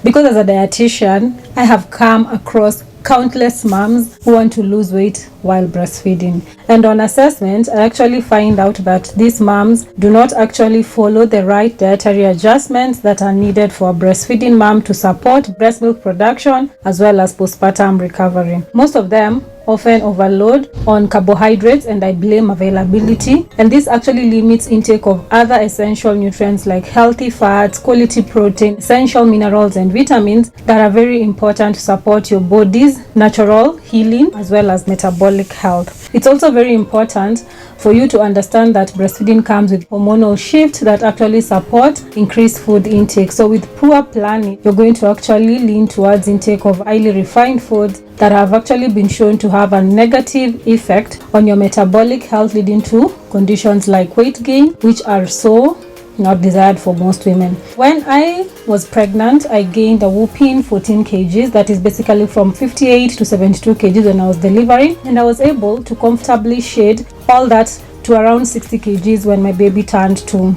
because as a dietitian, I have come across countless moms who want to lose weight while breastfeeding, and on assessment I actually find out that these moms do not actually follow the right dietary adjustments that are needed for a breastfeeding mom to support breast milk production as well as postpartum recovery. Most of them often overload on carbohydrates, and I blame availability, and this actually limits intake of other essential nutrients like healthy fats, quality protein, essential minerals and vitamins that are very important to support your body's natural healing as well as metabolic health. It's also very important for you to understand that breastfeeding comes with hormonal shifts that actually support increased food intake. So with poor planning, you're going to actually lean towards intake of highly refined foods that have actually been shown to have a negative effect on your metabolic health, leading to conditions like weight gain, which are so not desired for most women. When I was pregnant, I gained a whopping 14 kgs. That is basically from 58 to 72 kgs when I was delivering, and I was able to comfortably shed all that to around 60 kgs when my baby turned 2.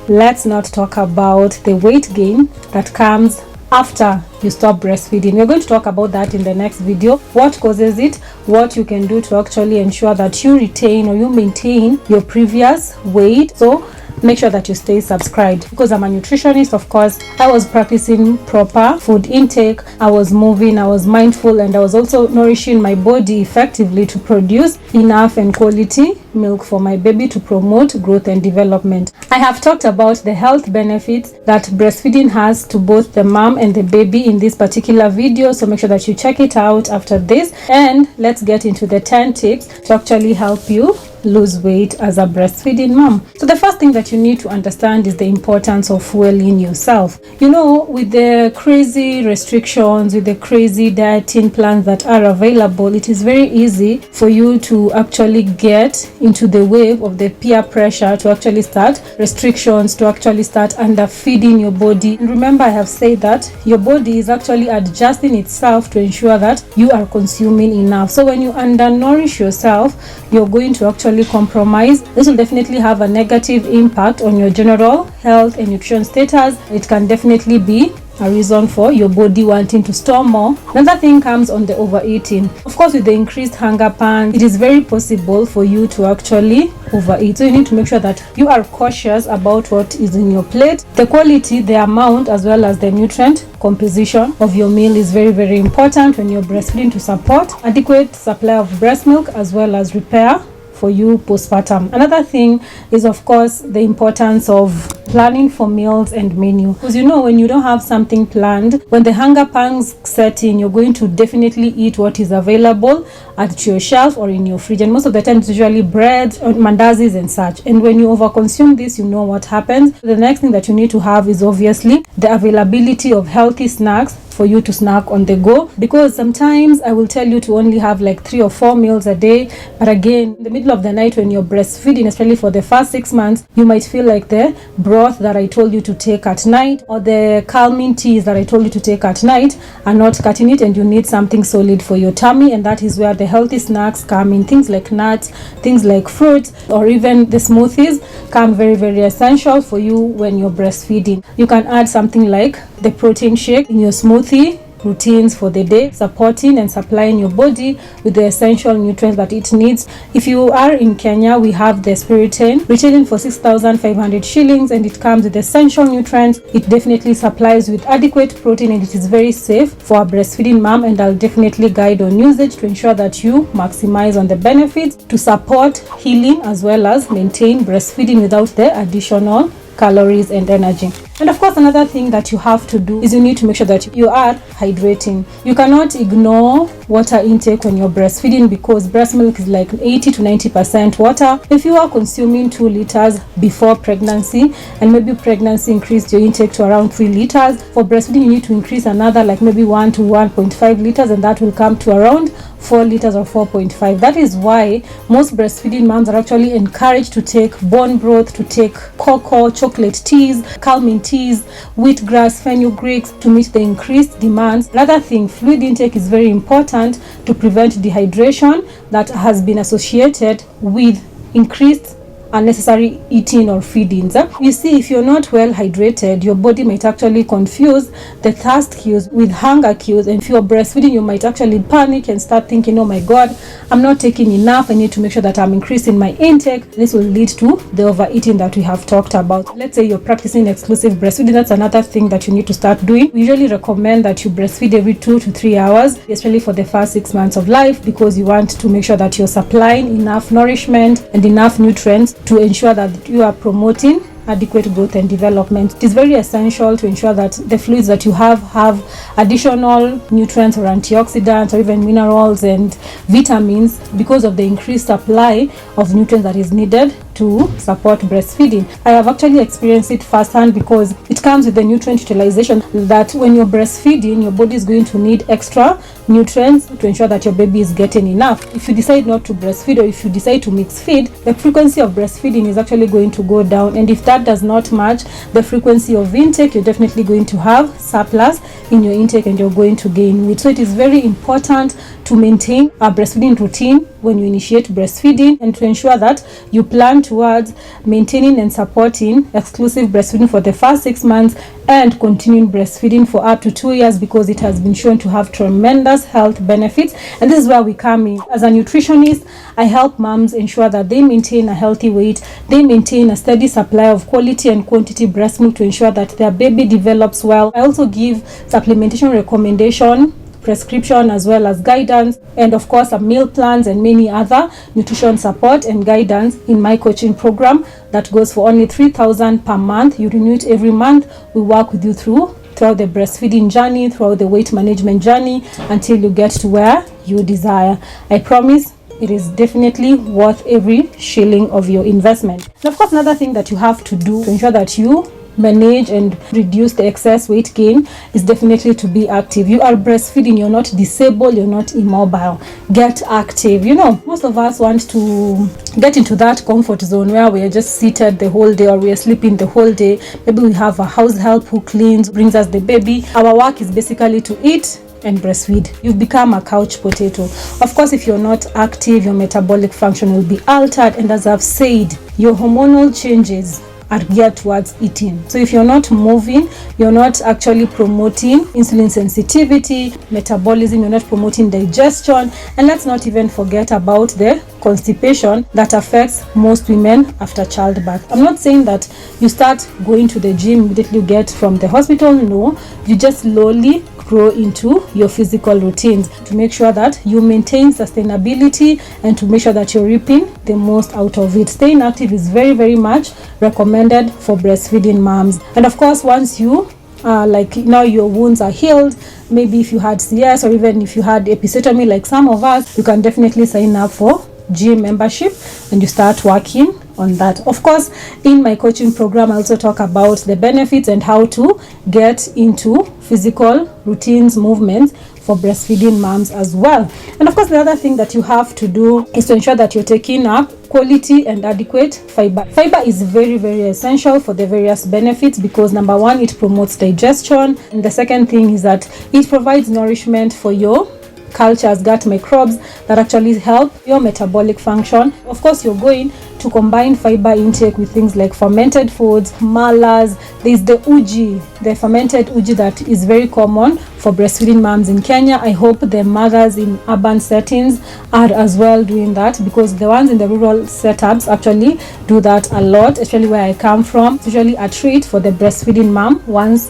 Let's not talk about the weight gain that comes after you stop breastfeeding. We're going to talk about that in the next video, what causes it, what you can do to actually ensure that you retain or you maintain your previous weight. So make sure that you stay subscribed. Because I'm a nutritionist, of course, I was practicing proper food intake, I was moving, I was mindful, and I was also nourishing my body effectively to produce enough and quality milk for my baby to promote growth and development. I have talked about the health benefits that breastfeeding has to both the mom and the baby in this particular video, so make sure that you check it out after this, and let's get into the 10 tips to actually help you lose weight as a breastfeeding mom. So the first thing that you need to understand is the importance of fueling yourself. You know, with the crazy restrictions, with the crazy dieting plans that are available, it is very easy for you to actually get into the wave of the peer pressure to actually start restrictions, to actually start underfeeding your body. And remember, I have said that your body is actually adjusting itself to ensure that you are consuming enough. So when you undernourish yourself, you're going to actually compromise. This will definitely have a negative impact on your general health and nutrition status. It can definitely be a reason for your body wanting to store more. Another thing comes on the overeating. Of course, with the increased hunger pangs, it is very possible for you to actually overeat. So you need to make sure that you are cautious about what is in your plate. The quality, the amount, as well as the nutrient composition of your meal is very, very important when you're breastfeeding to support adequate supply of breast milk as well as repair for you postpartum. Another thing is, of course, the importance of planning for meals and menu, because you know, when you don't have something planned, when the hunger pangs set in, you're going to definitely eat what is available at your shelf or in your fridge, and most of the time it's usually bread, mandazis and such. And when you overconsume this, you know what happens. The next thing that you need to have is obviously the availability of healthy snacks for you to snack on the go, because sometimes I will tell you to only have like 3 or 4 meals a day, but again, in the middle of the night when you're breastfeeding, especially for the first 6 months, you might feel like the broth that I told you to take at night or the calming teas that I told you to take at night are not cutting it, and you need something solid for your tummy. And that is where the healthy snacks come in. Things like nuts, things like fruits, or even the smoothies come very, very essential for you when you're breastfeeding. You can add something like the protein shake in your smoothie routines for the day, supporting and supplying your body with the essential nutrients that it needs. If you are in Kenya, we have the Spiritain retailing for 6,500 shillings, and it comes with essential nutrients. It definitely supplies with adequate protein, and it is very safe for a breastfeeding mom, and I'll definitely guide on usage to ensure that you maximize on the benefits to support healing as well as maintain breastfeeding without the additional calories and energy. And of course, another thing that you have to do is you need to make sure that you are hydrating. You cannot ignore water intake when you're breastfeeding, because breast milk is like 80 to 90% water. If you are consuming 2 liters before pregnancy, and maybe pregnancy increased your intake to around 3 liters, for breastfeeding you need to increase another like maybe 1 to 1.5 liters, and that will come to around 4 liters or 4.5. That is why most breastfeeding moms are actually encouraged to take bone broth, to take cocoa, chocolate teas, calming teas, wheatgrass, fenugreek to meet the increased demands. Another thing, fluid intake is very important to prevent dehydration that has been associated with increased unnecessary eating or feedings. You see, if you're not well hydrated, your body might actually confuse the thirst cues with hunger cues, and if you're breastfeeding, you might actually panic and start thinking, oh my god, I'm not taking enough, I need to make sure that I'm increasing my intake. This will lead to the overeating that we have talked about. Let's say you're practicing exclusive breastfeeding. That's another thing that you need to start doing. We usually recommend that you breastfeed every 2 to 3 hours, especially for the first 6 months of life, because you want to make sure that you're supplying enough nourishment and enough nutrients to ensure that you are promoting adequate growth and development. It is very essential to ensure that the fluids that you have additional nutrients or antioxidants or even minerals and vitamins, because of the increased supply of nutrients that is needed to support breastfeeding. I have actually experienced it firsthand, because it comes with the nutrient utilization, that when you're breastfeeding, your body is going to need extra nutrients to ensure that your baby is getting enough. If you decide not to breastfeed, or if you decide to mix feed, the frequency of breastfeeding is actually going to go down, and if that does not match the frequency of intake, you're definitely going to have surplus in your intake and you're going to gain weight. So it is very important to maintain a breastfeeding routine when you initiate breastfeeding, and to ensure that you plan towards maintaining and supporting exclusive breastfeeding for the first 6 months and continuing breastfeeding for up to 2 years, because it has been shown to have tremendous health benefits. And this is where we come in. As a nutritionist, I help moms ensure that they maintain a healthy weight, they maintain a steady supply of quality and quantity breast milk to ensure that their baby develops well. I also give supplementation recommendation, prescription, as well as guidance, and of course meal plans and many other nutrition support and guidance in my coaching program that goes for only 3,000 per month. You renew it every month. We work with you throughout the breastfeeding journey, throughout the weight management journey, until you get to where you desire. I promise it is definitely worth every shilling of your investment. And of course, another thing that you have to do to ensure that you manage and reduce the excess weight gain is definitely to be active. You are breastfeeding, you're not disabled, you're not immobile. Get active. You know, most of us want to get into that comfort zone where we are just seated the whole day, or we are sleeping the whole day. Maybe we have a house help who cleans, brings us the baby. Our work is basically to eat and breastfeed. You've become a couch potato. Of course, if you're not active, your metabolic function will be altered, and as I've said, your hormonal changes are geared towards eating. So if you're not moving, you're not actually promoting insulin sensitivity, metabolism, you're not promoting digestion, and let's not even forget about the constipation that affects most women after childbirth. I'm not saying that you start going to the gym immediately you get from the hospital. No, you just slowly grow into your physical routines to make sure that you maintain sustainability and to make sure that you're reaping the most out of it. Staying active is very, very much recommended for breastfeeding moms. And of course, once you like now your wounds are healed, maybe if you had CS or even if you had episiotomy like some of us, you can definitely sign up for gym membership and you start working on that. Of course, in my coaching program, I also talk about the benefits and how to get into physical routines, movements for breastfeeding moms as well. And of course, the other thing that you have to do is to ensure that you're taking up quality and adequate fiber. Fiber is very, very essential for the various benefits, because number one, it promotes digestion, and the second thing is that it provides nourishment for your cultures, gut microbes that actually help your metabolic function. Of course, you're going to combine fiber intake with things like fermented foods, malas. There's the uji, the fermented uji that is very common for breastfeeding moms in Kenya. I hope the mothers in urban settings are as well doing that, because the ones in the rural setups actually do that a lot, especially where I come from. It's usually a treat for the breastfeeding mom. Once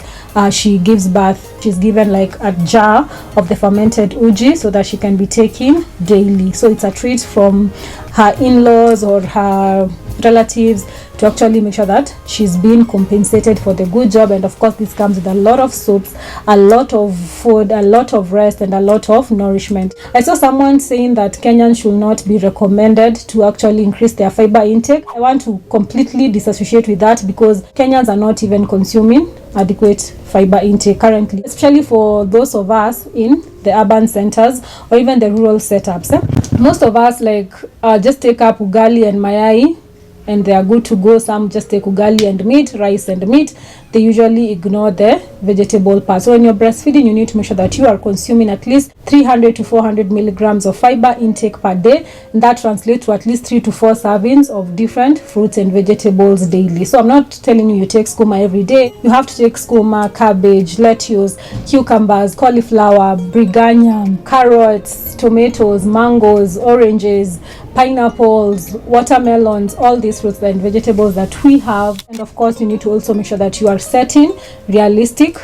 she gives birth, she's given like a jar of the fermented uji so that she can be taking daily. So it's a treat from her in-laws or her relatives to actually make sure that she's being compensated for the good job. And of course, this comes with a lot of soups, a lot of food, a lot of rest, and a lot of nourishment. I saw someone saying that Kenyans should not be recommended to actually increase their fiber intake. I want to completely disassociate with that, because Kenyans are not even consuming adequate fiber intake currently, especially for those of us in the urban centers or even the rural setups. Most of us just take up ugali and mayai and they are good to go. Some just take ugali and meat, rice and meat. They usually ignore the vegetable part. So when you're breastfeeding, you need to make sure that you are consuming at least 300 to 400 milligrams of fiber intake per day, and that translates to at least 3 to 4 servings of different fruits and vegetables daily. So I'm not telling you take skuma every day. You have to take skuma, cabbage, lettuce, cucumbers, cauliflower, briganya, carrots, tomatoes, mangoes, oranges, pineapples, watermelons, all these fruits and vegetables that we have. And of course, you need to also make sure that you are setting realistic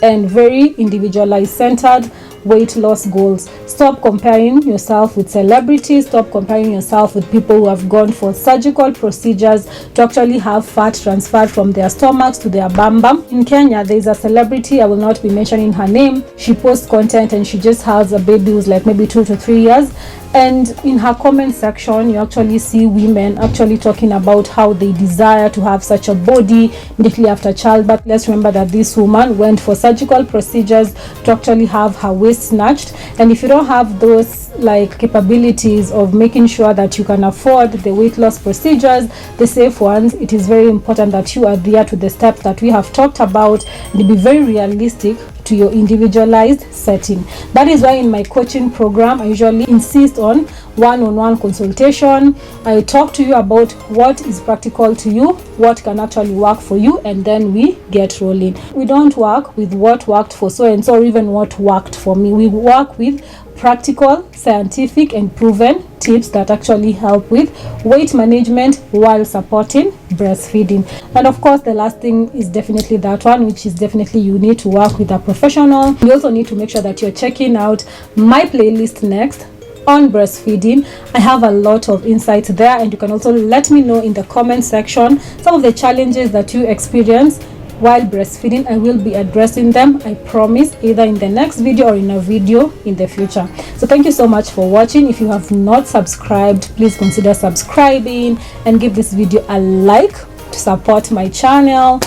and very individualized, centered weight loss goals. Stop comparing yourself with celebrities. Stop comparing yourself with people who have gone for surgical procedures to actually have fat transferred from their stomachs to their bum bum. In Kenya, there is a celebrity, I will not be mentioning her name. She posts content and she just has a baby who's like maybe 2 to 3 years, and in her comment section you actually see women actually talking about how they desire to have such a body immediately after childbirth. Let's remember that this woman went for surgical procedures to actually have her waist snatched, and if you don't have those like capabilities of making sure that you can afford the weight loss procedures, the safe ones, it is very important that you adhere to the steps that we have talked about and be very realistic to your individualized setting. That is why in my coaching program I usually insist on one-on-one consultation. I talk to you about what is practical to you, what can actually work for you, and then we get rolling. We don't work with what worked for so and so or even what worked for me. We work with practical, scientific and proven tips that actually help with weight management while supporting breastfeeding. And of course, the last thing is definitely that one, which is definitely you need to work with a professional. You also need to make sure that you're checking out my playlist next on breastfeeding. I have a lot of insights there, and you can also let me know in the comment section some of the challenges that you experience while breastfeeding. I will be addressing them, I promise, either in the next video or in a video in the future. So thank you so much for watching. If you have not subscribed, please consider subscribing and give this video a like to support my channel,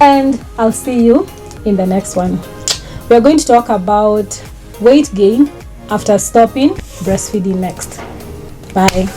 and I'll see you in the next one. We're going to talk about weight gain after stopping breastfeeding next. Bye.